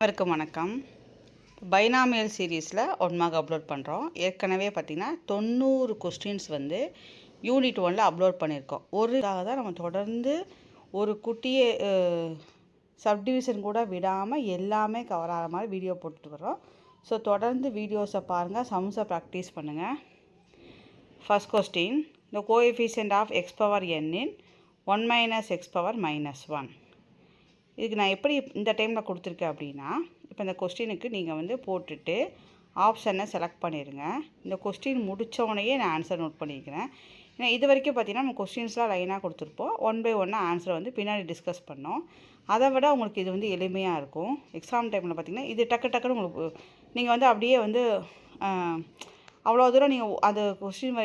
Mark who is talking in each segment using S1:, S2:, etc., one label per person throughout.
S1: அனைவருக்கும் வணக்கம். பைனாமியல் சீரீஸில் ஒன்றாக அப்லோட் பண்ணுறோம். ஏற்கனவே பார்த்திங்கன்னா 90 கொஸ்டின்ஸ் வந்து யூனிட் 1ல் அப்லோட் பண்ணியிருக்கோம். ஒருக்காக தான் நம்ம தொடர்ந்து ஒரு குட்டியை சப்டிவிஷன் கூட விடாமல் எல்லாமே கவர் ஆகிற மாதிரி வீடியோ போட்டுட்டு வரோம். ஸோ தொடர்ந்து வீடியோஸை பாருங்கள், சம்ஸை ப்ராக்டிஸ் பண்ணுங்கள். First question, the coefficient of x power n in 1 minus x power -1. இதுக்கு நான் எப்படி இந்த டைமில் கொடுத்துருக்கேன் அப்படின்னா, இப்போ இந்த கொஸ்டினுக்கு நீங்கள் வந்து போட்டுட்டு ஆப்ஷனை செலக்ட் பண்ணிடுங்க. இந்த கொஸ்டின் முடித்தோடனேயே நான் ஆன்சர் நோட் பண்ணிக்கிறேன். ஏன்னா இது வரைக்கும் பார்த்தீங்கன்னா நம்ம கொஸ்டின்ஸ்லாம் லைனாக கொடுத்துருப்போம். 1 பை 1 ஆன்சரை வந்து பின்னாடி டிஸ்கஸ் பண்ணோம். அதை விட உங்களுக்கு இது வந்து எளிமையாக இருக்கும். எக்ஸாம் டைமில் பார்த்தீங்கன்னா இது டக்குன்னு உங்களுக்கு நீங்கள் வந்து அப்படியே வந்து அவ்வளோ தூரம் நீங்கள் அது கொஸ்டின்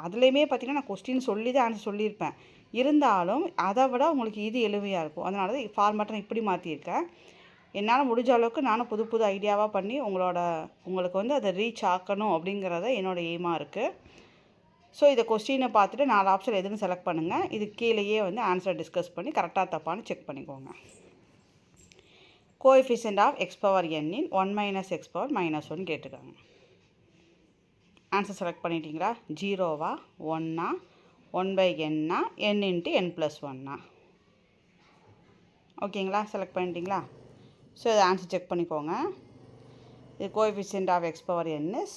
S1: அதுலேயுமே பார்த்தீங்கன்னா நான் கொஸ்டின் சொல்லி தான் ஆன்சர் சொல்லியிருப்பேன். இருந்தாலும் அதை விட உங்களுக்கு இது எளிமையாக இருக்கும். அதனால தான் ஃபார்மேட்டை நான் இப்படி மாற்றியிருக்கேன். என்னால் முடிஞ்ச அளவுக்கு நானும் புது புது ஐடியாவாக பண்ணி உங்களுக்கு வந்து அதை ரீச் ஆக்கணும் அப்படிங்கிறத என்னோடய எய்மாக இருக்குது. ஸோ இதை கொஸ்டினை பார்த்துட்டு 4 ஆப்ஷன் எதுன்னு செலக்ட் பண்ணுங்கள். இது கீழேயே வந்து ஆன்சரை டிஸ்கஸ் பண்ணி கரெக்டாக தப்பான்னு செக் பண்ணிக்கோங்க. Coefficient of x power n in 1 minus x power -1 கேட்டிருக்காங்க. ஆன்சர் செலக்ட் பண்ணிட்டீங்களா? 0வா 1ஆ 1 பை n-ஆ n இன்ட்டு n+1-ஆ? ஓகேங்களா? செலக்ட் பண்ணிட்டீங்களா? ஸோ இதை ஆன்சர் செக் பண்ணிக்கோங்க. இது coefficient of x power n is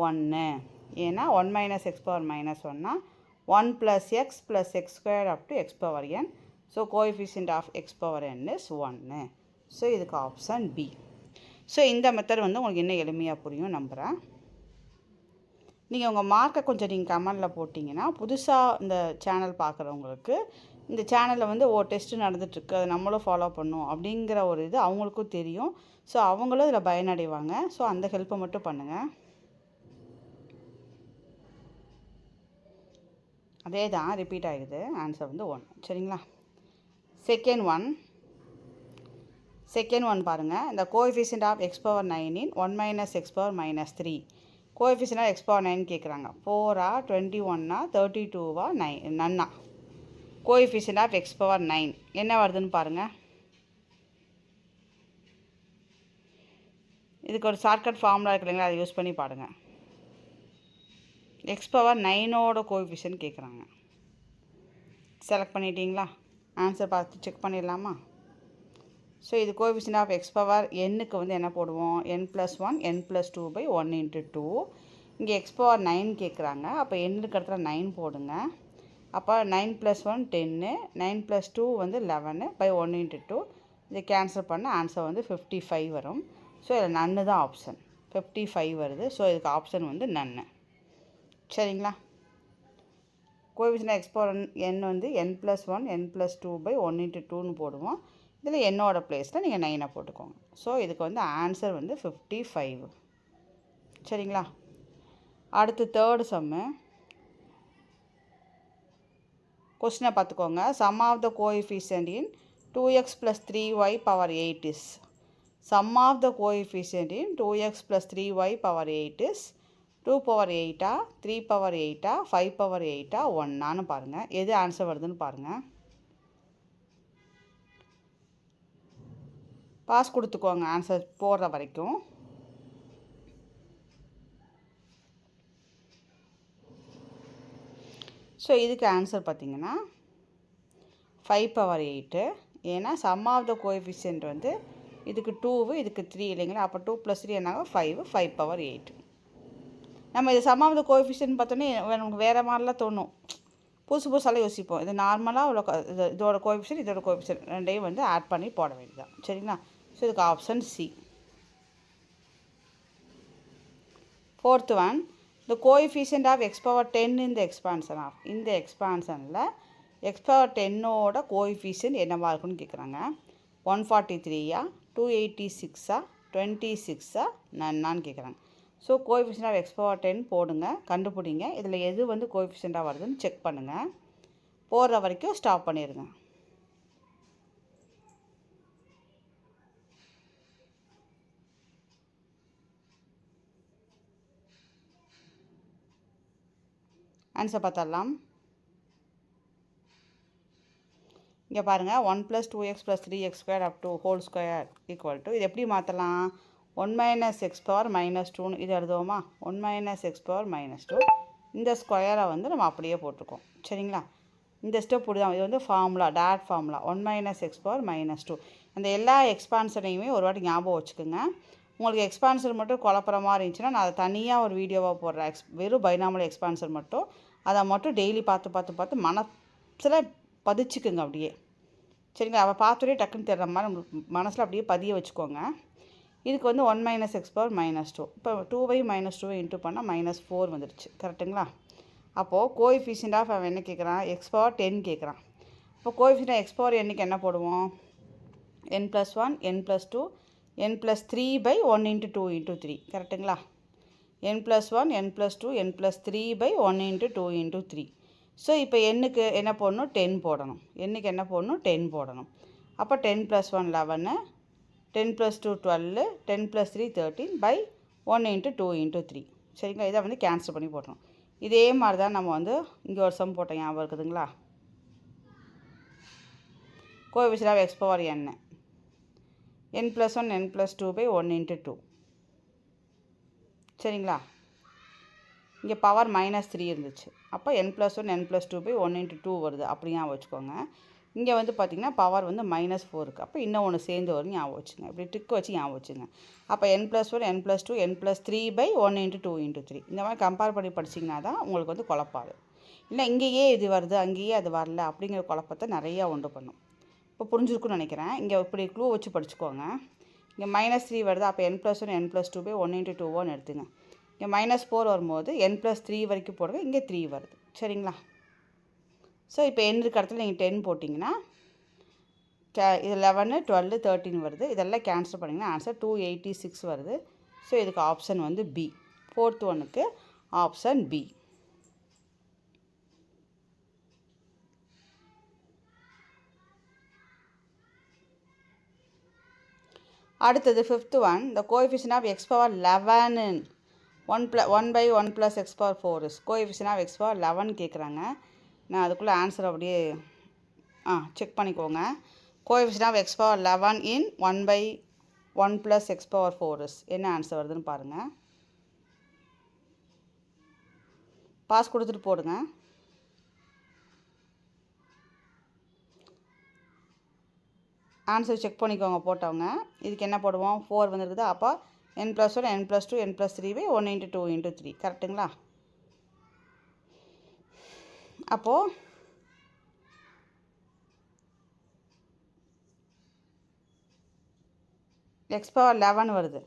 S1: 1. ஏன்னா 1 மைனஸ் எக்ஸ் பவர் -1னா 1 plus x plus x square up to x power n. So coefficient of x power n is 1. So இதுக்கு option B. So இந்த method வந்து உங்களுக்கு இன்னும் எளிமையாக புரியும் நம்புகிறேன். நீங்கள் உங்கள் மார்க்கை கொஞ்சம் நீங்கள் கமெண்டில் போட்டிங்கன்னா புதுசாக இந்த சேனல் பார்க்குறவங்களுக்கு இந்த சேனலில் வந்து டெஸ்ட்டு நடந்துகிட்ருக்கு, அதை நம்மளும் ஃபாலோ பண்ணணும் அப்படிங்கிற ஒரு இது அவங்களுக்கும் தெரியும். ஸோ அவங்களும் இதில் பயனடைவாங்க. ஸோ அந்த ஹெல்ப்பை மட்டும் பண்ணுங்கள். அதே தான் ரிப்பீட் ஆகிடுது. ஆன்சர் வந்து 1. சரிங்களா? செகண்ட் ஒன் பாருங்கள். இந்த coefficient of x power 9 in 1 minus x power -3. Coefficient of x power 9 கேட்குறாங்க. 4ஆ 21ஆ 32வா நன்னா? கோஎஃபிஷியன்ட் ஆஃப் எக்ஸ் பவர் 9 என்ன வருதுன்னு பாருங்கள். இதுக்கு ஒரு ஷார்ட்கட் ஃபார்முலா இருக்கு இல்லைங்களா, அதை யூஸ் பண்ணி பாருங்கள். எக்ஸ் பவர் 9ஓட கோஎஃபிஷியன்ட் கேட்குறாங்க. செலக்ட் பண்ணிட்டீங்களா? ஆன்சர் பார்த்து செக் பண்ணிடலாமா? ஸோ இது கோஎஃபிஷியன்ட் ஆஃப் எக்ஸ் பவர் n-க்கு வந்து என்ன போடுவோம்? n+1 n+2 by 1 × 2. இங்கே எக்ஸ் பவர் 9 கேட்குறாங்க. அப்போ n-க்கு இடத்துல 9 போடுங்க. அப்போ 9 + 1 10, 9 + 2 வந்து 11 பை 1 × 2. இதை கேன்சல் பண்ண ஆன்சர் வந்து 55 வரும். ஸோ இதில் நன்னு தான் ஆப்ஷன். 55 வருது. ஸோ இதுக்கு ஆப்ஷன் வந்து நன்னு. சரிங்களா? கோஎஃபிஷியன்ட் எக்ஸ் பவர் n வந்து n+1 n+2 பை 1 × 2ன்னு போடுவோம். இதில் என்னோட ப்ளேஸில் நீங்கள் 9 போட்டுக்கோங்க. ஸோ இதுக்கு வந்து ஆன்சர் வந்து 55. சரிங்களா? அடுத்து தேர்டு சம்மு. கொஸ்டினை பார்த்துக்கோங்க. Sum of the coefficient in 2x + 3y power 8 is. Sum of the coefficient in 2x + 3y power 8 is 2 power 8ஆ 3 பவர் 8ஆ 5 பவர் 8ஆ 1ஆன்னு பாருங்கள். எது ஆன்சர் வருதுன்னு பாருங்கள். பாஸ் கொடுத்துக்கோங்க ஆன்சர் போடுற வரைக்கும். ஸோ இதுக்கு ஆன்சர் பார்த்திங்கன்னா 5 பவர் 8. ஏன்னா சம் ஆஃப் த கோஎஃபிஷியன்ட் வந்து இதுக்கு 2 இதுக்கு 3 இல்லைங்களா? அப்போ 2 + 3 என்னாகும் 5 பவர் 8. நம்ம இது சம் ஆஃப் த கோஎஃபிஷியன்ட் பார்த்தோன்னே நமக்கு வேறு மாதிரிலாம் தோணும். புதுசாலாம் யோசிப்போம். இது நார்மலாக உள்ள இதோட கோஎஃபிஷியன்ட் இதோட கோஎஃபிஷியன்ட் ரெண்டையும் வந்து ஆட் பண்ணி போட வேண்டியதான். சரிங்களா? ஸோ இதுக்கு option C. Fourth one, the coefficient of x power 10 in the expansion of. இந்த எக்ஸ்பான்ஷனில் எக்ஸ் பவர் 10ஓட கோஎஃபிஷியன்ட் என்னவா இருக்குன்னு கேட்குறாங்க. 143ஆ 286ஆ 26ஆ நன்னான்னு கேட்குறாங்க. So coefficient of x power 10 போடுங்க, கண்டுபிடிங்க. இதில் எது வந்து கோஎஃபிஷியண்ட்டாக வருதுன்னு செக் பண்ணுங்கள். போடுற வரைக்கும் ஸ்டாப் பண்ணிடுங்க. ஆன்சர் பார்த்தரலாம். இங்கே பாருங்கள் 1 + 2x + 3x² up to whole square equal to இது எப்படி மாற்றலாம் 1 - x power -2 இது எழுதுவோமா 1 - x power -2 இந்த ஸ்கொயரை வந்து நம்ம அப்படியே போட்டிருக்கோம் சரிங்களா இந்த ஸ்டெப் இப்படிதான் இது வந்து formula dot formula 1 - x power -2 அந்த எல்லா எக்ஸ்பான்ஷனையுமே ஒரு வாட்டி ஞாபகம் வச்சுக்கோங்க உங்களுக்கு எக்ஸ்பான்ஷன் மட்டும் குழப்புற மாதிரி இருந்துச்சுன்னா நான் அதை தனியாக ஒரு வீடியோவாக போடுறேன் வெறும் பைனாமியல் எக்ஸ்பான்ஷன் மட்டும் அதை மட்டும் டெய்லி பார்த்து மனசில் பதிச்சுக்குங்க அப்படியே சரிங்களா அவள் பார்த்துட்டே டக்குன்னு தெரிகிற மாதிரி உங்களுக்கு மனசில் அப்படியே பதிய வச்சுக்கோங்க இதுக்கு வந்து 1 - x power -2 இப்போ 2y - 2 இன்ட்டு பண்ணால் -4 வந்துடுச்சு கரெக்டுங்களா அப்போது கோஎஃபிஷியன்ட் ஆஃப் அவன் என்ன கேட்குறான் x power 10 கேட்குறான் இப்போ கோஎஃபிஷியன்ட் x power என்னைக்கு என்ன போடுவோம் n + 1 n + 2 n + 3/1 × 2 × 3 கரெக்டுங்களா n + 1 n + 2 n + 3/1 × 2 × 3 ஸோ இப்போ என்னுக்கு என்ன போடணும் 10 போடணும் என்னுக்கு என்ன போடணும் 10 போடணும் அப்போ 10 + 1 11 10 + 2 12 10 + 3 13/1 × 2 × 3 சரிங்களா இதை வந்து கேன்சல் பண்ணி போடுறோம் இதே மாதிரி தான் நம்ம வந்து இங்கே ஒரு சம் போட்டோம் ஞாபகம் இருக்குதுங்களா coefficient of x power n n + 1 n + 2/1 × 2 சரிங்களா இங்கே பவர் -3 இருந்துச்சு அப்போ n + 1 n + 2/1 × 2 வருது அப்படியா வச்சுக்கோங்க இங்கே வந்து பார்த்திங்கன்னா பவர் வந்து -4 இருக்குது அப்போ இன்னும் ஒன்று சேர்ந்து வரும் ஞாபகம் வச்சுங்க இப்படி ட்ரிக் வச்சு ஞாபகம் வச்சுங்க அப்போ n + 1 n + 2 n + 3/1 × 2 × 3 இந்த மாதிரி கம்பேர் பண்ணி படிச்சிங்கன்னா தான் உங்களுக்கு வந்து குழப்பாது இல்லை இங்கேயே இது வருது அங்கேயே அது வரல அப்படிங்கிற குழப்பத்தை நிறையா உண்டு பண்ணும் இப்போ புரிஞ்சிருக்குன்னு நினைக்கிறேன் இங்கே இப்படி க்ளூ வச்சு படிச்சுக்கோங்க இங்கே -3 வருது அப்போ n + 1 n + 2/1 × 2 எடுத்துங்க இங்கே -4 வரும்போது n + 3 வரைக்கும் போடுங்க இங்கே 3 வருது சரிங்களா ஸோ இப்போ n இருக்க இடத்துல நீங்கள் 10 போட்டிங்கன்னா இது 11 12 13 வருது இதெல்லாம் கேன்சல் பண்ணிங்கன்னா ஆன்சர் 286 வருது ஸோ இதுக்கு ஆப்ஷன் வந்து பி 4th ஒன்றுக்கு ஆப்ஷன் பி அடுத்தது 5th one the coefficient of x power 11 1/1 + x power 4 is coefficient of x power 11 கேட்குறாங்க நான் அதுக்குள்ளே ஆன்சர் அப்படியே செக் பண்ணிக்கோங்க coefficient of x power 11 in 1/1 + x power 4 is என்ன ஆன்சர் வருதுன்னு பாருங்கள் பாஸ் கொடுத்துட்டு போடுங்க ஆன்சர் செக் பண்ணிக்கோங்க போட்டவங்க இதுக்கு என்ன போடுவோம் 4 வந்துருக்குது அப்போ n + 1 n + 2 n + 3/1 × 2 × 3 கரெக்டுங்களா அப்போது x power 11 வருது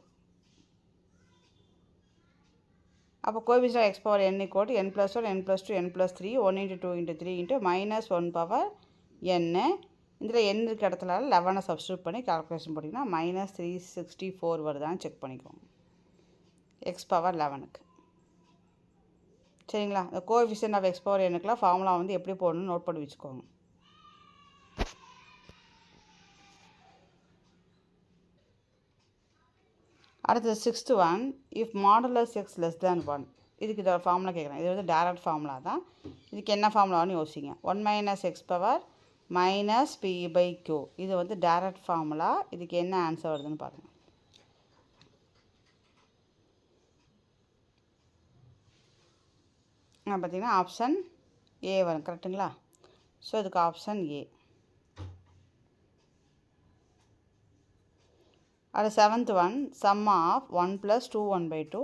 S1: அப்போ coefficient x power n = n + 1 n + 2 n + 3 1 × 2 × 3 × -1 power n இதில் n இருக்க இடத்துல 11 சப்ஸ்டியூட் பண்ணி கால்குலேஷன் பண்ணிங்கன்னா -364 வருதான்னு செக் பண்ணிக்கோங்க x power 11க்கு சரிங்களா இந்த கோஎஃபிஷியன்ட் ஆஃப் x power n-க்குலாம் ஃபார்முலா வந்து எப்படி போடணும்னு நோட் பண்ணி வச்சுக்கோங்க அடுத்தது 6th one if modulus x less than 1 இதுக்கு இதோட ஃபார்முலா கேட்குறேன் இது வந்து டைரக்ட் ஃபார்முலா தான் இதுக்கு என்ன ஃபார்முலான்னு யோசிங்க 1 - x power -p/q இது வந்து டைரக்ட் ஃபார்முலா இதுக்கு என்ன ஆன்சர் வருதுன்னு பாருங்கள் பார்த்தீங்கன்னா ஆப்ஷன் ஏ வரும் கரெக்டுங்களா ஸோ இதுக்கு ஆப்ஷன் ஏ அது 7th one sum of 1 + 2 1/2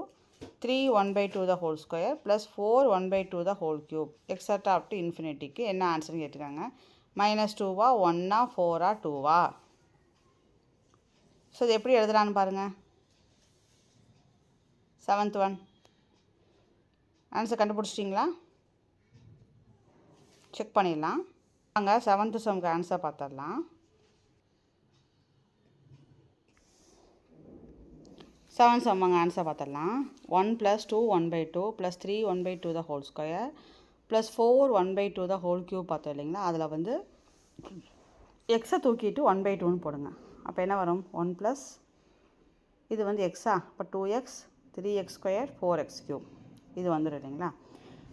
S1: 3 1/2 the whole square plus 4 1/2 the whole cube etc up to infinity-க்கு என்ன ஆன்சர்னு கேட்டிருக்காங்க -2வா 1ஆ 4ஆ 2வா ஸோ இது எப்படி எழுதுறான்னு பாருங்கள் 7th ஒன் ஆன்சர் கண்டுபிடிச்சிட்டிங்களா செக் பண்ணிடலாம் வாங்க 7th சம்க்கு ஆன்சர் பார்த்துடலாம் 7th சம் வாங்க ஆன்சர் பார்த்துடலாம் 1 + 2 1/2 + 3 1/2 the whole square plus 4 1/2 the whole cube பார்த்தோம் இல்லைங்களா அதில் வந்து எக்ஸை தூக்கிட்டு 1/2ன்னு போடுங்க அப்போ என்ன வரும் 1 + இது வந்து எக்ஸா இப்போ 2x 3x² 4x³ இது வந்துடும் இல்லைங்களா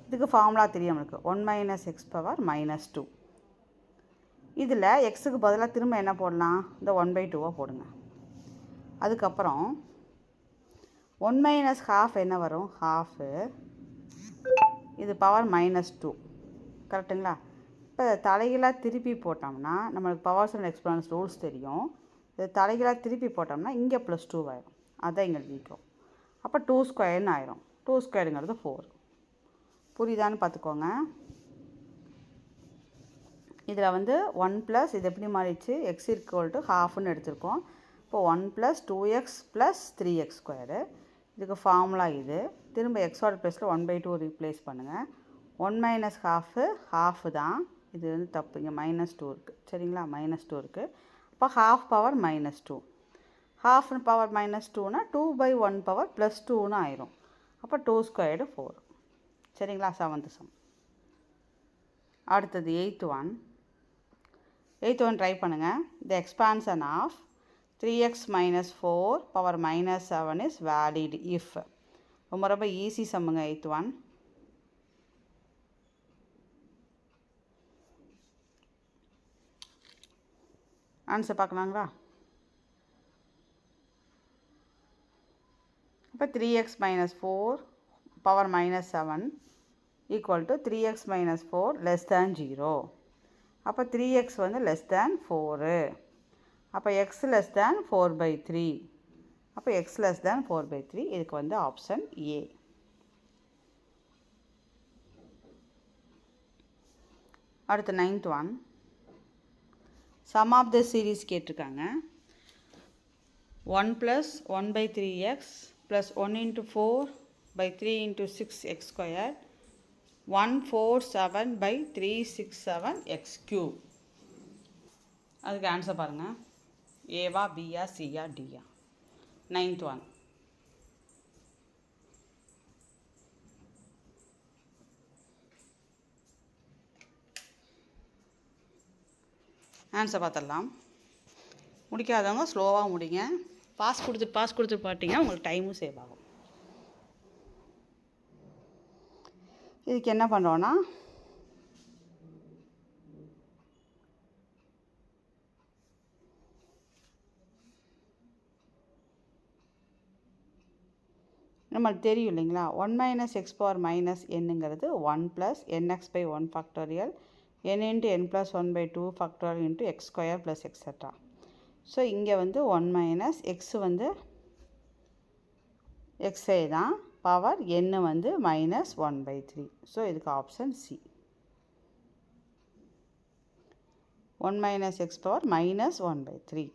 S1: இதுக்கு ஃபார்முலா தெரியும் நம்மளுக்கு 1 - x power -2 இதில் எக்ஸுக்கு பதிலாக திரும்ப என்ன போடலாம், இந்த 1/2 போடுங்க. அதுக்கப்புறம் 1 மைனஸ் ஹாஃப் என்ன வரும், ஹாஃபு, இது பவர் -2, கரெக்டுங்களா? இப்போ தலைகீழாக திருப்பி போட்டோம்னா நம்மளுக்கு பவர்ஸ் அண்ட் எக்ஸ்பொனன்ஸ் ரூல்ஸ் தெரியும். இது தலைகீழாக திருப்பி போட்டோம்னா இங்கே +2 ஆயிரும். அதான் இங்கே நிற்கும். அப்போ 2² ஆயிரும். 2² 4. புரியுதான்னு பார்த்துக்கோங்க. இதில் வந்து 1 + இது எப்படி மாறிடுச்சு, எக்ஸ் = ½ எடுத்திருக்கோம். இப்போ 1 + 2x + 3x². இதுக்கு ஃபார்முலா இது. திரும்ப எக்ஸோட ப்ளஸில் 1/2 ரீப்ளேஸ் பண்ணுங்கள். 1 மைனஸ் ஹாஃபு தான், இது வந்து தப்பு, இங்கே -2 இருக்குது. சரிங்களா, -2 இருக்குது. அப்போ ½ பவர் -2, ½ பவர் -2னா 2/1 பவர் +2ன்னு ஆயிரும். அப்போ 2² 4. சரிங்களா, 7th சம். அடுத்தது 8th one ட்ரை பண்ணுங்கள். The expansion of 3x - 4 power -7 is valid if. ரொம்ப ஈஸி சம்முங்க 8th one. ஆன்சர் பார்க்கலாங்களா? இப்போ 3x - 4 பவர் -7 = 3x - 4 < 0. அப்போ 3x வந்து <4. அப்போ x <4/3. அப்போ x <4/3. இதுக்கு வந்து ஆப்ஷன் ஏ. அடுத்து 9th one. Sum of the series கேட்டிருக்காங்க. 1 + 1/3x + 1 × 4/3 × 6x², 147/367x³. அதுக்கு ஆன்சர் பாருங்கள். ஏவா, பியா, சியா, டியா? 9th one. ஆன்சர் பார்த்துடலாம். முடிக்காதவங்க ஸ்லோவாக முடிங்க. பாஸ் கொடுத்துட்டு பார்த்தீங்கன்னா உங்களுக்கு டைமும் சேவ் ஆகும். இதுக்கு என்ன பண்ணுறோன்னா, நம்மளுக்கு தெரியும் இல்லைங்களா, 1 - x பவர் -nங்கிறது 1 + nx/1 factorial n × n + 1/2 factorial × x² + etcetera. So இங்கே வந்து 1 - x வந்து xஐ தான், பவர் n வந்து -1/3. ஸோ இதுக்கு ஆப்ஷன் சி. 1 - x power -1/3.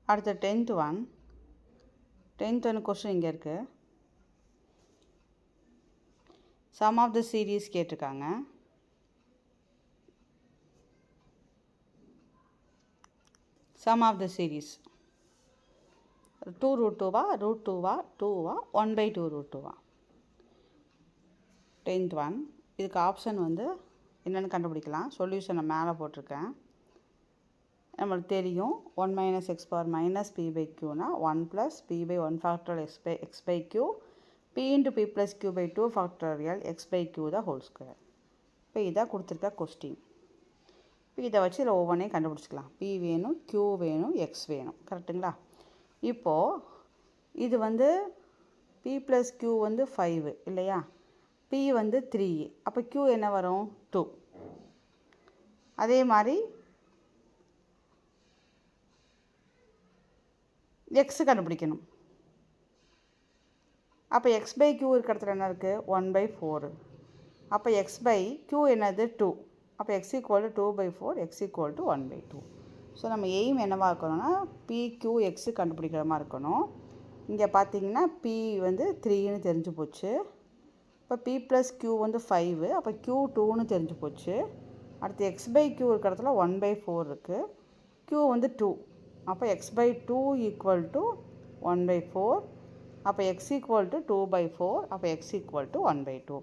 S1: அடுத்த 10th one. கொஸ்டின் இங்கே இருக்குது. சம் ஆஃப் த சீரீஸ் கேட்டிருக்காங்க. சம் ஆஃப் த சீரீஸ் 2√2வா, √2வா, 2வா, 1/2 √2வா? 10th one. இதுக்கு ஆப்ஷன் வந்து என்னென்னு கண்டுபிடிக்கலாம். சொல்யூஷனை மேலே போட்டிருக்கேன். நம்மளுக்கு தெரியும் 1 - x பவர் -p/qனா 1 + p/1 factorial x/q p × p + q/2 factorial x/q தான் ஹோல் ஸ்கொயர். இப்போ இதான் கொடுத்துருக்க கொஸ்டின். இப்போ இதை வச்சு இதில் ஒவ்வொன்றையும் கண்டுபிடிச்சிக்கலாம். p வேணும், q வேணும், x வேணும், கரெக்டுங்களா? இப்போது இது வந்து p + q வந்து 5 இல்லையா, p வந்து 3, அப்போ q என்ன வரும், 2. அதே மாதிரி x கண்டுபிடிக்கணும். அப்போ x/q இருக்கிற இடத்துல என்ன இருக்குது, 1/4. அப்போ x/q என்னது, 2. அப்போ x = 2/4, x = 1/2. ஸோ நம்ம எய்ம் என்னவாக இருக்கணும்னா PQX கண்டுபிடிக்கிற மாதிரி இருக்கணும். இங்கே பார்த்தீங்கன்னா p வந்து 3ன்னு தெரிஞ்சு போச்சு. இப்போ p + q வந்து 5, அப்போ q 2ன்னு தெரிஞ்சு போச்சு. அடுத்து x/q இருக்கிற இடத்துல 1/4 இருக்குது, q வந்து 2. அப்போ x/2 = 1/4. அப்போ x = 2/4. அப்போ x = 1/2.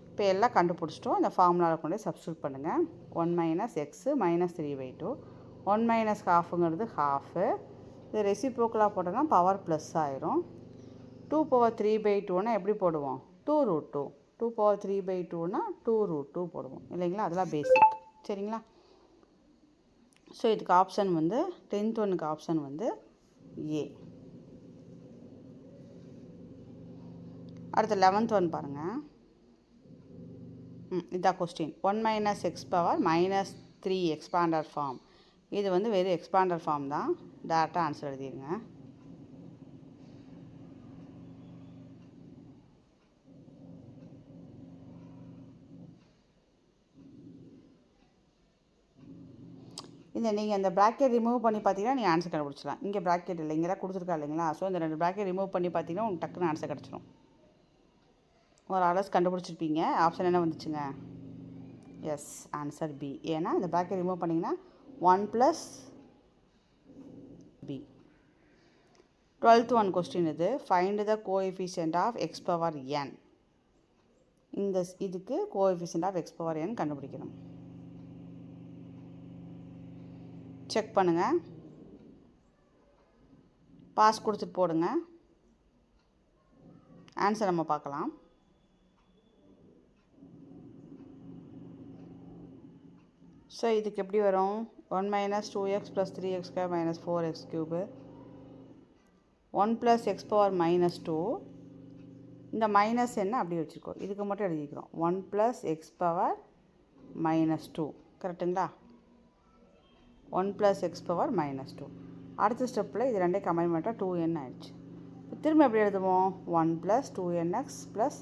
S1: இப்போ எல்லாம் கண்டுபிடிச்சிட்டோம். இந்த ஃபார்முலாவில் கொண்டு சப்ஸ்டியூட் பண்ணுங்கள். 1 - x -3/2. 1 - ½ ½. இது ரெசிப்ரோக்கலாக போட்டோம்னா பவர் ப்ளஸ் ஆயிரும். 2 ^ 3/2னா எப்படி போடுவோம், 2√2. 2 பவர் 3/2னா 2√2 போடுவோம் இல்லைங்களா, அதெல்லாம் பேசிக். சரிங்களா. ஸோ இதுக்கு ஆப்ஷன் வந்து 10th ஒன்னுக்கு ஆப்ஷன் வந்து ஏ. அடுத்து 11th ஒன் பாருங்கள். இதான் question. 1 - x power -3 expanded form. இது வந்து வெறும் எக்ஸ்பாண்டர் ஃபார்ம் தான். டேரெக்டாக ஆன்சர் எழுதிடுங்க. நீங்கள் இந்த ப்ராக்கெட் ரிமூவ் பண்ணி பார்த்தீங்கன்னா நீங்கள் ஆன்சர் கண்டுபிடிச்சலாம். இங்கே ப்ராக்கெட் இல்லை, இங்கே தான் கொடுத்துருக்கா இல்லைங்களா. ஸோ இந்த 2 ப்ராக்கெட் ரிமூவ் பண்ணி பார்த்தீங்கன்னா உங்களுக்கு டக்குன்னு ஆன்சர் கிடச்சிடும். ஒரு ஆலஸ் கண்டுபிடிச்சிருப்பீங்க. ஆப்ஷன் என்ன வந்துச்சுங்க? Yes, answer B. ஏன்னா இந்த ப்ராக்கெட் ரிமூவ் பண்ணிங்கன்னா 1 + b. 12th ஒன் கொஸ்டின் இது. Find the coefficient of x power n. இதுக்கு coefficient of x power n கண்டுபிடிக்கணும். செக் பண்ணுங்கள். பாஸ் கொடுத்துட்டு போடுங்க. ஆன்சர் நம்ம பார்க்கலாம். ஸோ இதுக்கு எப்படி வரும்? 1 - 2x + 3x² - 4x³. 1 + x power -2. இந்த மைனஸ் என்ன அப்படி வச்சுருக்கோம். இதுக்கு மட்டும் எழுதிக்கிறோம். 1 + x பவர் -2. கரெக்டுங்களா? 1 + x பவர் -2. அடுத்த ஸ்டெப்பில் இது ரெண்டே கம்பைன் பண்ணிட்டால் 2n ஆயிடுச்சு. திரும்ப எப்படி எழுதுவோம்? 1 + 2nx +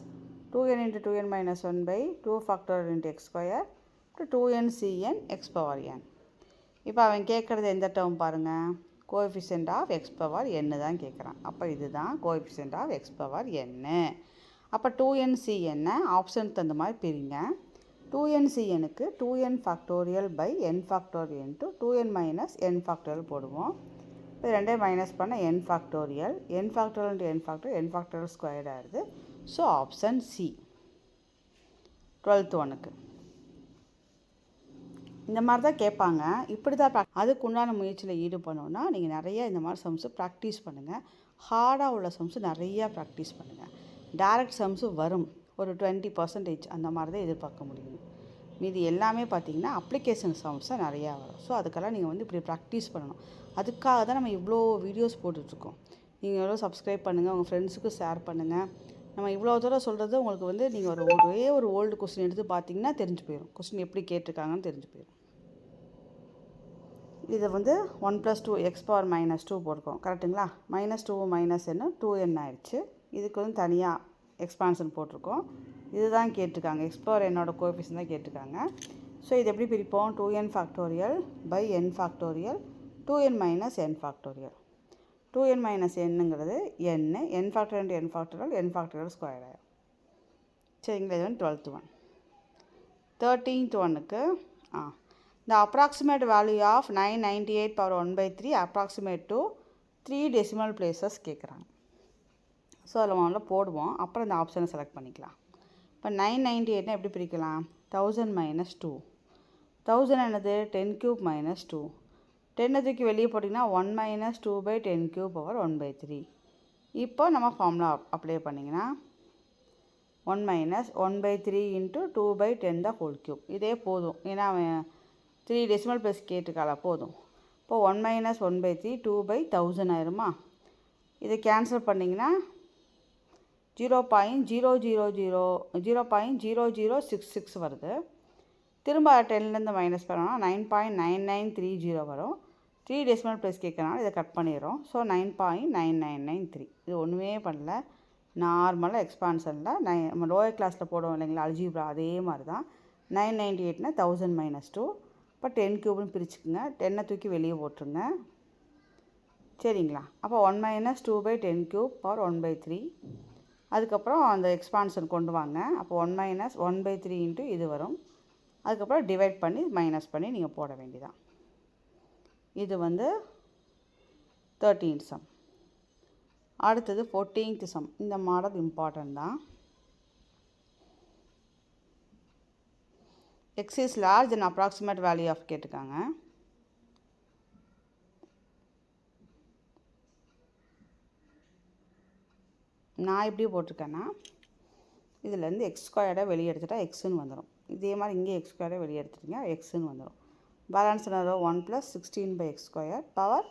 S1: 2n × 2n - 1/2 factorial × x² 2n x power n. இப்போ அவன் கேட்குறது எந்த டேர்ம் பாருங்கள்? Coefficient of x power n தான் கேட்குறான். அப்போ இதுதான் coefficient of x power n. அப்போ 2n ஆப்ஷனுக்கு தகுந்த மாதிரி பிரிங்க. 2n க்கு 2n factorial / n factorial × 2n - n factorial போடுவோம். இப்போ ரெண்டே மைனஸ் பண்ண n factorial × n factorial squared ஆகிடுது. ஸோ ஆப்ஷன் சி 12th ஒன்னுக்கு. இந்த மாதிரி தான் கேட்பாங்க. இப்படி தான் அதுக்கு உண்டான முயற்சியில் ஈடுபடணுன்னா நீங்கள் நிறைய இந்த மாதிரி சம்ஸு ப்ராக்டிஸ் பண்ணுங்கள். ஹார்டாக உள்ள சம்ஸு நிறையா ப்ராக்டிஸ் பண்ணுங்கள். டைரக்ட் சம்ஸு வரும், ஒரு 20% அந்த மாதிரி தான் எதிர்பார்க்க முடியும். மீதி எல்லாமே பார்த்தீங்கன்னா அப்ளிகேஷன் சம்ஸாக நிறையா வரும். ஸோ அதுக்கெல்லாம் நீங்கள் வந்து இப்படி ப்ராக்டிஸ் பண்ணணும். அதுக்காக தான் நம்ம இவ்வளோ வீடியோஸ் போட்டுட்ருக்கோம். நீங்கள் எவ்வளோ சப்ஸ்கிரைப் பண்ணுங்கள், உங்கள் ஃப்ரெண்ட்ஸுக்கும் ஷேர் பண்ணுங்கள். நம்ம இவ்வளோ தூரம் சொல்கிறது உங்களுக்கு வந்து நீங்கள் ஒரு ஓல்டு கொஸ்டின் எடுத்து பார்த்தீங்கன்னா தெரிஞ்சு போயிடும். கொஸ்டின் எப்படி கேட்டிருக்காங்கன்னு தெரிஞ்சு போயிடும். இதை வந்து 1 + 2x பவர் -2 போட்டிருக்கோம். கரெக்டுங்களா? -2 என்ன 2n ஆயிடுச்சு. இதுக்கு வந்து தனியாக எக்ஸ்பான்ஷன் போட்டிருக்கோம். இதுதான் கேட்டிருக்காங்க. x பவர் என்னோட கோஎஃபிஷியன்ட் தான் கேட்டிருக்காங்க. ஸோ இது எப்படி பிரிப்போம்? 2n factorial / n factorial 2n - n factorial. 2n - nங்கிறது n factorial × n factorial n factorial square ஆகிடும். சரிங்களா? இது வந்து 12th ஒன். 13th ஒன்னுக்கு the approximate value of 998 power 1/3 approximate to 3 decimal places கேட்குறாங்க. ஸோ அதில் முதல்ல போடுவோம், அப்புறம் இந்த ஆப்ஷனை செலக்ட் பண்ணிக்கலாம். இப்போ 998 எப்படி பிரிக்கலாம்? 1000 - 2. 1000 என்னது? 10³ - 2. 10 தூக்கி வெளியே போட்டிங்கன்னா 1 - 2/10³ பவர் 1/3. இப்போ நம்ம ஃபார்முலா அப்ளை பண்ணிங்கன்னா 1 - 1/3 × 2/10 the whole cube. இதே போதும், ஏன்னா அவன் 3 decimal place கேட்டுக்கால போதும். இப்போ 1 - 1/3 2/1000 ஆயிருமா? இதை கேன்சல் பண்ணிங்கன்னா 0.0066 வருது. திரும்ப 10லேருந்து மைனஸ் பண்ணோன்னா 9.9930 வரும். 3 decimal place கேட்கறனால இதை கட் பண்ணிடுறோம். ஸோ 9.9993. இது ஒன்றுமே பண்ணல. நார்மலாக எக்ஸ்பான்ஷனில் நம்ம லோயர் கிளாஸில் போடுவோம் இல்லைங்களா, அல்ஜிப்ரா, அதே மாதிரி தான். 998னா 1000 - 2. இப்போ 10³ பிரிச்சுக்குங்க. 10 தூக்கி வெளியே போட்டுருங்க. சரிங்களா? அப்போ 1 - 2/10³ பவர் 1/3. அதுக்கப்புறம் அந்த எக்ஸ்பான்ஷன் கொண்டு வாங்க. அப்போ 1 - 1/3 × இது வரும். அதுக்கப்புறம் டிவைட் பண்ணி மைனஸ் பண்ணி நீங்கள் போட வேண்டியதான். இது வந்து 13th சம். அடுத்தது 14th சம். இந்த மாடல் இம்பார்ட்டன்ட் தான். x is large and approximate value of கேட்டிருக்காங்க. நான் எப்படி போட்டிருக்கேன்னா, இதிலேருந்து எக்ஸ் ஸ்கொயர்டை வெளியே எடுத்துட்டால் எக்ஸுன்னு வந்துடும். இதே மாதிரி இங்கே எக்ஸ் ஸ்கொயர்டை வெளியே எடுத்துட்டிங்க எக்ஸுன்னு வந்துடும். பேலன்ஸ் என்னதோ 1 + 16/x², பவர்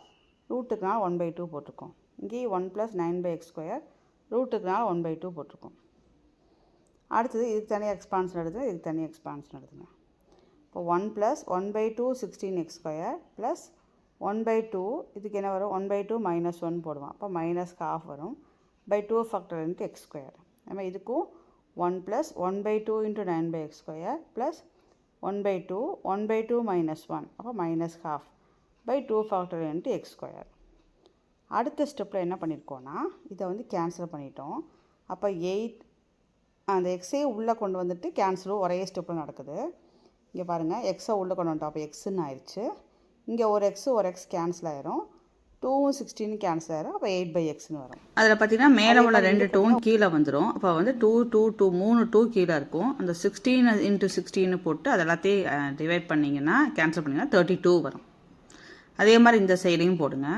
S1: ரூட்டுக்குனால 1/2 போட்டிருக்கோம். இங்கேயும் 1 + 9/x², ரூட்டுக்குனால 1/2 போட்டிருக்கோம். அடுத்தது இதுக்கு தனியாக எக்ஸ்பான்ஷன் எடுத்துங்க, இதுக்கு தனியாக எக்ஸ்பான்ஷன் எடுத்துங்க. இப்போ 1 + 1/2 16x² ப்ளஸ் 1/2 இதுக்கு என்ன வரும், 1/2 - 1 போடுவோம். அப்போ -12 வரும். By 2 factor into x². நம்ம இதுக்கும் 1 + 1/2 × 9/x² ப்ளஸ் 1/2 1/2 - 1 அப்போ -12 பை 2 ஃபேக்டர் இன்ட்டு x². அடுத்த ஸ்டெப்பில் என்ன பண்ணியிருக்கோன்னா இதை வந்து கேன்சல் பண்ணிட்டோம். அப்போ 8 அந்த எக்ஸே உள்ளே கொண்டு வந்துட்டு கேன்சலும் ஒரே ஸ்டெப்பில் நடக்குது. இங்கே பாருங்கள், எக்ஸை உள்ளே கொண்டு வந்துட்டோம். அப்போ எக்ஸுன்னு ஆயிடுச்சு. இங்கே ஒரு எக்ஸ் கேன்சல் ஆயிரும். 2ம் 16 கேன்சல் ஆயிரும். அப்போ 8/xன்னு வரும். அதில் பார்த்தீங்கன்னா மேலே உள்ள 2 2ம் கீழே வந்துடும். அப்போ வந்து 2 2 2 3 2 கீழே இருக்கும். அந்த 16 × 16 போட்டு அது எல்லாத்தையும் டிவைட் பண்ணிங்கன்னா கேன்சல் பண்ணிங்கன்னா 32 வரும். அதே மாதிரி இந்த சைடையும் போடுங்க.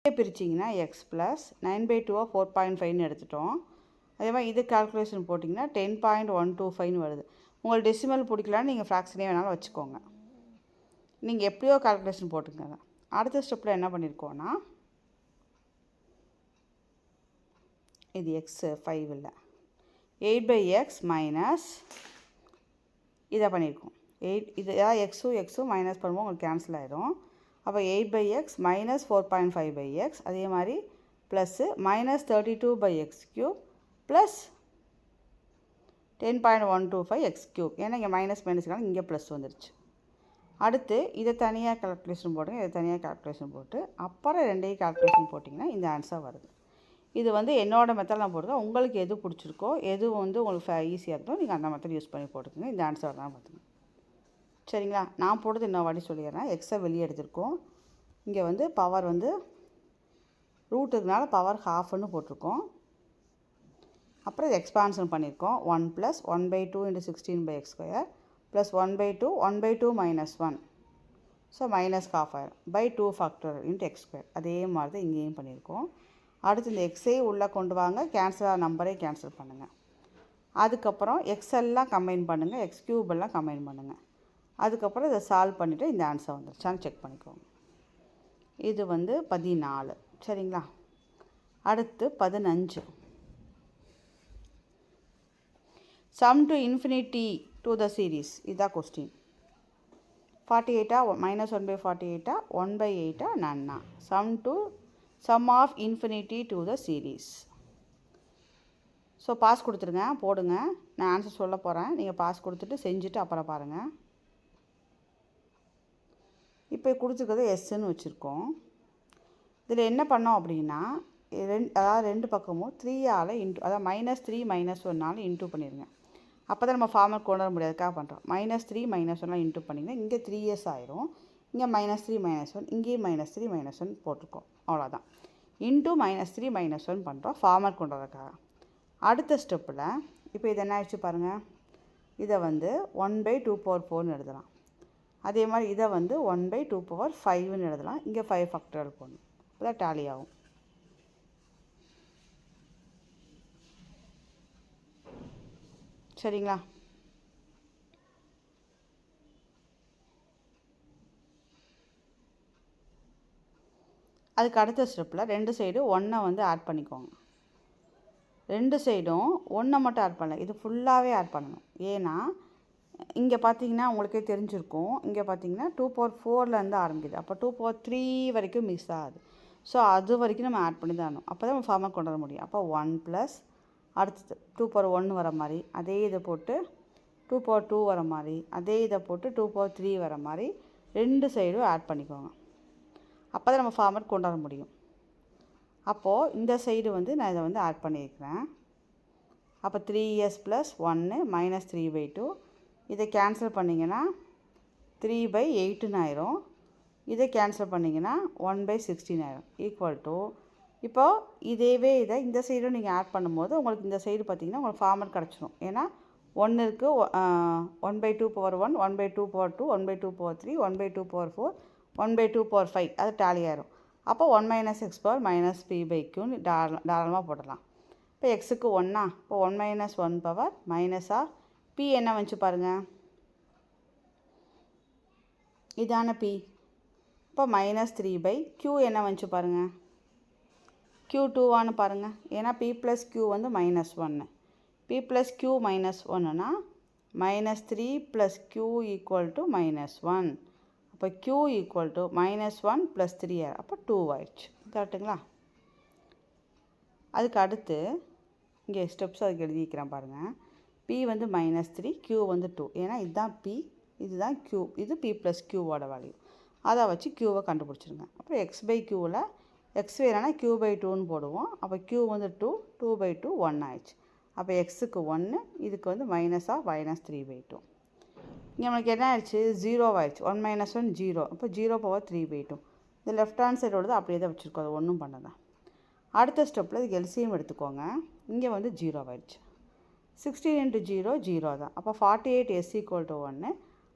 S1: பிரிச்சிங்கன்னா எக்ஸ் ப்ளஸ் 9/2 4.5ன்னு எடுத்துட்டோம். அதே மாதிரி இது கால்குலேஷன் போட்டிங்கன்னா 10.125ன்னு வருது. உங்களுக்கு டெசிமல் பிடிக்கலான்னு நீங்கள் ஃப்ராக்ஷனே வேணாலும் வச்சுக்கோங்க. நீங்கள் எப்படியோ கால்குலேஷன் போட்டுக்கோங்க. அடுத்த ஸ்டெப்பில் என்ன பண்ணியிருக்கோன்னா இது எக்ஸு 5 இல்லை 8/x மைனஸ் இதை பண்ணியிருக்கோம் 8. இது ஏதாவது எக்ஸும் மைனஸ் பண்ணும்போது உங்களுக்கு கேன்சல் ஆகிடும். அப்போ 8/x - 4.5/x அதே மாதிரி ப்ளஸ்ஸு -32/x³ ப்ளஸ் 10.125x³. ஏன்னா இங்கே மைனஸ்க்கான இங்கே ப்ளஸ் வந்துருச்சு. அடுத்து இதை தனியாக கால்குலேஷன் போடுங்க, இதை தனியாக கால்குலேஷன் போட்டு அப்புறம் ரெண்டையும் கால்குலேஷன் போட்டிங்கன்னா இந்த ஆன்சர் வருது. இது வந்து என்னோடய மெத்தட் நான் போட்டுருக்கேன். உங்களுக்கு எது பிடிச்சிருக்கோ எது வந்து உங்களுக்கு ஈஸியாக இருக்கோ நீங்கள் அந்த மெத்தட் யூஸ் பண்ணி போட்டுக்கோங்க. இந்த ஆன்சர் தான் பார்த்துங்க. சரிங்களா? நான் போட்டது இன்னொரு வாட்டி சொல்லிடுறேன். எக்ஸை வெளியே எடுத்திருக்கோம். இங்கே வந்து பவர் வந்து ரூட்டுக்குனால பவர் 1/2ன்னு போட்டிருக்கோம். அப்புறம் இது எக்ஸ்பான்ஷன் பண்ணியிருக்கோம். 1 + 1/2 × 16/x² ப்ளஸ் 1/2 1/2 - 1 ஸோ -12 ஆயிரும் பை 2 ஃபேக்டர் இன்ட்டு x². அதே மாதிரி தான் இங்கேயும் பண்ணியிருக்கோம். அடுத்து இந்த எக்ஸே உள்ளே கொண்டு வாங்க, கேன்சல் நம்பரே கேன்சல் பண்ணுங்கள். அதுக்கப்புறம் எக்ஸ் எல்லாம் கம்பைன் பண்ணுங்கள், x³ எல்லாம் கம்பைன் பண்ணுங்கள். அதுக்கப்புறம் இதை சால்வ் பண்ணிவிட்டு இந்த ஆன்சர் வந்துருச்சான்னு செக் பண்ணிக்கோங்க. இது வந்து 14. சரிங்களா? அடுத்து 15. sum to infinity to the series. இதுதான் கொஸ்டின். 48 -1/48 1/8 நன்னா. sum of infinity to the series. So pause கொடுத்துருங்க, போடுங்க. நான் ஆன்சர் சொல்ல போகிறேன். நீங்கள் பாஸ் கொடுத்துட்டு செஞ்சுட்டு அப்புறம் பாருங்கள். இப்போ கொடுத்துருக்கிறது எஸ்ன்னு வச்சுருக்கோம். இதில் என்ன பண்ணோம் அப்படின்னா அதாவது ரெண்டு பக்கமும் 3ஆல் இன்ட்டு, அதாவது -3 -1ஆல் இன்ட்டு பண்ணிடுங்க. அப்போ தான் நம்ம ஃபார்மல் கொண்டு வர முடியாதுக்காக பண்ணுறோம். -3 -1 இன்ட்டு பண்ணிங்கன்னா இங்கே 3s ஆயிரும். இங்கே -3 -1, இங்கேயும் -3 -1 போட்டிருக்கோம். அவ்வளோதான். இன்ட்டு -3 -1 பண்ணுறோம் ஃபார்மல் கொண்டு வரதுக்காக. அடுத்த ஸ்டெப்பில் இப்போ இது என்ன ஆயிடுச்சு பாருங்கள். இதை வந்து 1/2/4ன்னு எழுதலாம். அதே மாதிரி இதை வந்து 1/2/5ன்னு எழுதலாம். இங்கே 5 ஃபேக்டரியல் போடணும். அப்போ டேலி ஆகும். சரிங்களா? அதுக்கு அடுத்த ஸ்டெப்பில் ரெண்டு சைடும் 1 வந்து ஆட் பண்ணிக்கோங்க. ரெண்டு சைடும் 1 மட்டும் ஆட் பண்ணல, இது ஃபுல்லாகவே ஆட் பண்ணணும். ஏன்னா இங்கே பார்த்தீங்கன்னா உங்களுக்கே தெரிஞ்சிருக்கும். இங்கே பார்த்தீங்கன்னா 2/4லேருந்து ஆரம்பிக்குது. அப்போ 2/3 வரைக்கும் மிஸ் ஆகுது. ஸோ அது வரைக்கும் நம்ம ஆட் பண்ணி தான் ஆகணும். அப்போ தான் நம்ம ஃபார்மாக கொண்டு வர முடியும். அப்போ 1 ப்ளஸ் அடுத்தது 2/1 வர மாதிரி அதே இதை போட்டு 2/2 வர மாதிரி அதே இதை போட்டு 2/3 வர மாதிரி ரெண்டு சைடும் ஆட் பண்ணிக்கோங்க. அப்போ தான் நம்ம ஃபார்மேட் கொண்டு வர முடியும். அப்போது இந்த சைடு வந்து நான் இதை வந்து ஆட் பண்ணியிருக்கிறேன். அப்போ 3s + 1 -3/2 இதை கேன்சல் பண்ணிங்கன்னா 3/8ன்னு ஆயிரும். இதை கேன்சல் பண்ணிங்கன்னா 1/16 ஆயிரும். ஈக்குவல் டு இப்போது இதேவே இதை இந்த சைடும் நீங்கள் ஆட் பண்ணும்போது உங்களுக்கு இந்த சைடு பார்த்திங்கன்னா உங்களுக்கு ஃபார்மேட் கிடச்சிரும். ஏன்னா 1 இருக்குது, 1/2/1 1/2/2 1/2/3 1/2/4 1/2/5 அது டேலி ஆயிரும். அப்போ 1 - x⁻ - p/qன்னு தாராளமாக போடலாம். இப்போ எக்ஸுக்கு ஒன்றா, இப்போ 1 மைனஸ் 1 பவர் மைனஸாக பி என்ன வந்துச்சு பாருங்கள், இதான பி. இப்போ -3/Q என்ன வந்துச்சு பாருங்கள், Q2வான்னு பாருங்கள். ஏன்னா P + Q வந்து -1, P + Q -1னா -3 + Q = -1. அப்போ Q = -1 + 3, அப்போ 2 ஆயிடுச்சு. கரெக்டுங்களா? அதுக்கு அடுத்து இங்கே ஸ்டெப்ஸ் அதுக்கு எழுதிக்கிறேன் பாருங்கள். P வந்து -3, Q வந்து 2. ஏன்னா இதுதான் P, இதுதான் Q, இது P + Qவோட வேல்யூ. அதை வச்சு Qவை கண்டுபிடிச்சிருங்க. அப்புறம் x/Qவில் x வேணும்னா Q/2ன்னு போடுவோம். அப்போ Q வந்து 2, 2/2 1 ஆயிடுச்சு. அப்போ எக்ஸுக்கு 1, இதுக்கு வந்து -3/2. இங்கே நமக்கு என்ன ஆயிடுச்சு, 0 ஆயிடுச்சு. 1 - 1 0, இப்போ 0/3/2. இந்த லெஃப்ட் ஹேண்ட் சைடோடது அப்படியே தான் வச்சுருக்கோம், அது ஒன்றும் பண்ணதான். அடுத்த ஸ்டெப்பில் இதுக்கு எல்சிஎம் எடுத்துக்கோங்க. இங்கே வந்து 0 ஆயிடுச்சு. 16 × 0 0 தான். அப்போ 48 s = 1.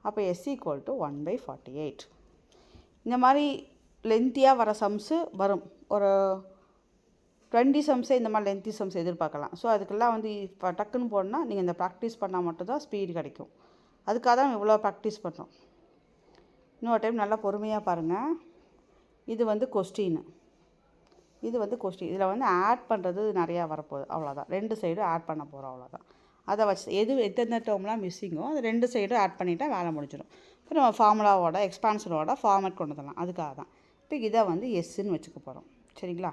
S1: அப்போ s = 1/48. இந்த மாதிரி லென்த்தியாக வர சம்ஸு வரும். ஒரு 20 சம்ஸே இந்த மாதிரி லென்த்தி சம்ஸ் எதிர்பார்க்கலாம். ஸோ அதுக்கெல்லாம் வந்து இப்போ டக்குன்னு போடணும்னா நீங்கள் இந்த ப்ராக்டிஸ் பண்ணால் மட்டும்தான் ஸ்பீடு கிடைக்கும். அதுக்காக தான் இவ்வளோ ப்ராக்டிஸ் பண்ணுறோம். இன்னொரு டைம் நல்லா பொறுமையாக பாருங்கள். இது வந்து கொஸ்டின், இது வந்து கொஸ்டின். இதில் வந்து ஆட் பண்ணுறது நிறையா வரப்போகுது, அவ்வளோதான். 2 சைடும் ஆட் பண்ண போகிறோம், அவ்வளோதான். அதை வச்சு எந்தெந்த டேர்ம்லாம் மிஸ்ஸிங்கோ அது 2 சைடும் ஆட் பண்ணிவிட்டால் வேலை முடிஞ்சிடும். இப்போ நம்ம ஃபார்முலாவோட எக்ஸ்பான்ஷனோட ஃபார்மேட் கொண்டு வரலாம், அதுக்காக தான். இப்போ இதை வந்து எஸ்ன்னு வச்சுக்க போகிறோம். சரிங்களா?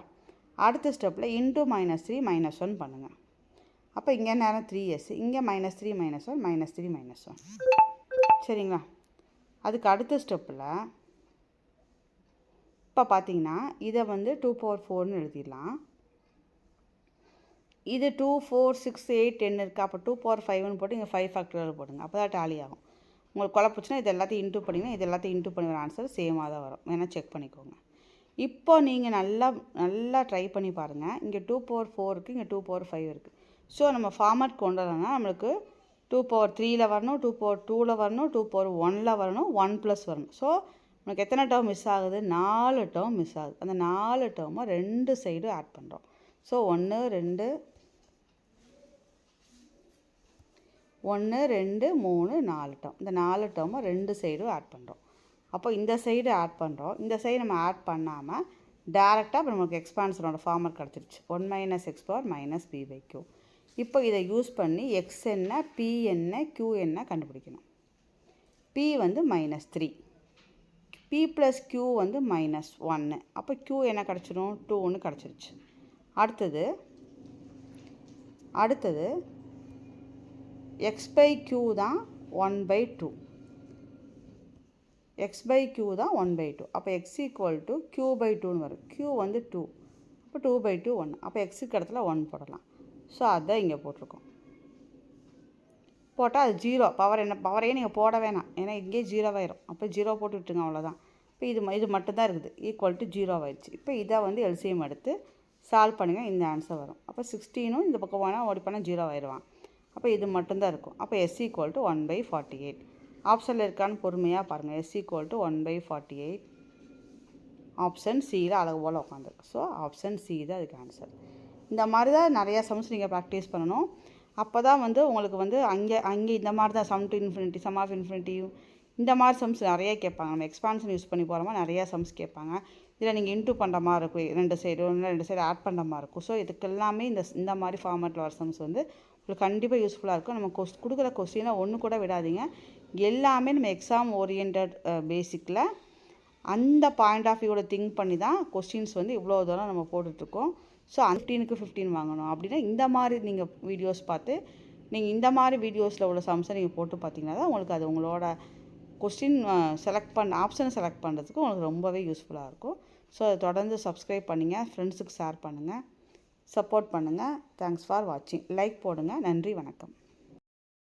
S1: அடுத்த ஸ்டெப்பில் × -3 -1 பண்ணுங்கள். அப்போ இங்கே நேரம் 3s, இங்கே -3 -1 -3 -1. சரிங்களா? அதுக்கு அடுத்த ஸ்டெப்பில் இப்போ பார்த்தீங்கன்னா இதை வந்து 2/4ன்னு எழுதிடலாம். இது 2, 4, 6, 8, 10 இருக்குது. அப்போ 2/5ன்னு போட்டு இங்கே 5 ஃபேக்டரியல் போடுங்க. அப்போ தான் டேலி ஆகும். உங்களுக்கு குழப்பச்சுன்னா இது எல்லாத்தையும் இன்ட்டு பண்ணிங்கன்னா இது எல்லாத்தையும் இன்ட்டு பண்ணி வர ஆன்சர் சேமாக தான் வரும். வேணால் செக் பண்ணிக்கோங்க. இப்போ நீங்கள் நல்லா ட்ரை பண்ணி பாருங்கள். இங்கே 2/4 இருக்குது, இங்கே 2/5 இருக்குது. ஸோ நம்ம ஃபார்மேட் கொண்டு வரணும்னா நம்மளுக்கு 2/3ல் வரணும், 2/2ல் வரணும், 2/1ல் வரணும், 1 + வரணும். ஸோ நமக்கு எத்தனை டேர்ம் மிஸ் ஆகுது, 4 டேர்ம் மிஸ் ஆகுது. அந்த 4 டேர்மை 2 சைடும் ஆட் பண்ணுறோம். So 1 2 3 4 term. இந்த 4 டேர்மை 2 சைடும் ஆட் பண்ணுறோம். அப்போ இந்த சைடு ஆட் பண்ணுறோம். இந்த சைடு நம்ம ஆட் பண்ணாமல் டேரெக்டாக இப்போ நமக்கு எக்ஸ்பான்ஷனோட ஃபார்மட் கிடச்சிருச்சு. 1 - x - p/q. இப்போ இதை யூஸ் பண்ணி x என்ன, p என்ன, q என்ன கண்டுபிடிக்கணும். p வந்து -3, p + q வந்து -1. அப்போ q என்ன கிடச்சிடும், 2ன்னு கிடச்சிருச்சு. அடுத்தது x/q தான் 1/2. x/q தான் 1/2. அப்போ x = q/2ன்னு வரும். q வந்து 2, அப்போ 2/2 1. அப்போ எக்ஸுக்கு இடத்துல 1 போடலாம். ஸோ அதை இங்கே போட்டிருக்கோம். போட்டால் அது 0. பவரையே நீங்கள் போட வேணாம், ஏன்னா இங்கே 0 ஆயிரும். அப்போ 0 போட்டு விட்டுருங்க, அவ்வளோதான். இப்போ இது மட்டும்தான் இருக்குது, = 0 ஆயிடுச்சு. இப்போ இதை வந்து எல்சிஎம் எடுத்து சால்வ் பண்ணுங்கள், இந்த ஆன்சர் வரும். அப்போ 16ம் இந்த பக்கம் வேணால் ஓடி பண்ணால் 0 ஆயிடுவான். அப்போ இது மட்டும்தான் இருக்கும். அப்போ s = 1/48. ஆப்ஷனில் இருக்கான்னு பொறுமையாக பாருங்கள். s = 1/48. ஆப்ஷன் சியில் அழகு போல் உட்காந்துருக்கு. ஸோ ஆப்ஷன் சி தான் அதுக்கு ஆன்சர். இந்த மாதிரி தான் நிறையா சம்ஸ் நீங்கள் ப்ராக்டிஸ் பண்ணணும். அப்போ தான் வந்து உங்களுக்கு வந்து அங்கே இந்த மாதிரி தான் sum to infinity, sum of infinity, இந்த மாதிரி சம்ஸ் நிறைய கேட்பாங்க. நம்ம எக்ஸ்பான்ஷன் யூஸ் பண்ணி போகிற மாதிரி நிறையா சம்ஸ் கேட்பாங்க. இதில் நீங்கள் இன்ட்டு பண்ணுற மாதிரி இருக்கும், 2 சைடு ஆட் பண்ணுற மாதிரி இருக்கும். ஸோ இதுக்கு எல்லாமே இந்த மாதிரி ஃபார்மேட்டில் வர சம்ஸ் வந்து உங்களுக்கு கண்டிப்பாக யூஸ்ஃபுல்லாக இருக்கும். நம்ம கொடுக்குற கொஸ்டினை ஒன்று கூட விடாதீங்க. எல்லாமே நம்ம எக்ஸாம் ஓரியன்ட் பேசிக்கில் அந்த பாயிண்ட் ஆஃப் வியூவோட திங்க் பண்ணி தான் கொஸ்டின்ஸ் வந்து இவ்வளோ தூரம் நம்ம போட்டுட்ருக்கோம். ஸோ 15க்கு 15 வாங்கணும் அப்படின்னா இந்த மாதிரி நீங்கள் வீடியோஸ் பார்த்து நீங்கள் இந்த மாதிரி வீடியோஸில் உள்ள சம்ஸை நீங்கள் போட்டு பார்த்தீங்கன்னா தான் உங்களுக்கு அது உங்களோட கொஸ்டின் ஆப்ஷனை செலக்ட் பண்ணுறதுக்கு உங்களுக்கு ரொம்பவே யூஸ்ஃபுல்லாக இருக்கும். ஸோ அதை தொடர்ந்து சப்ஸ்கிரைப் பண்ணுங்கள், ஃப்ரெண்ட்ஸுக்கு ஷேர் பண்ணுங்கள், சப்போர்ட் பண்ணுங்கள். தேங்க்ஸ் ஃபார் வாட்சிங். லைக் போடுங்க. நன்றி, வணக்கம்.